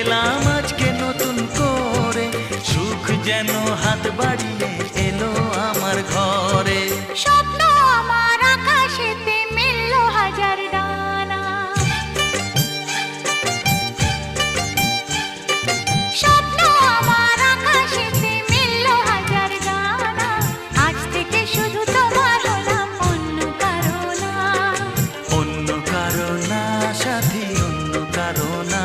পেলাম আজকে নতুন করে, সুখ যেন হাত বাড়িয়ে এলো আমার ঘরে। স্বপ্ন আমার আকাশেতে মেলল হাজার ডানা, স্বপ্ন আমার আকাশেতে মেলল হাজার ডানা। আজ থেকে শুধু তোমার হলাম, অন্য কারো না। অন্য কারো না সাথী, অন্য কারো না।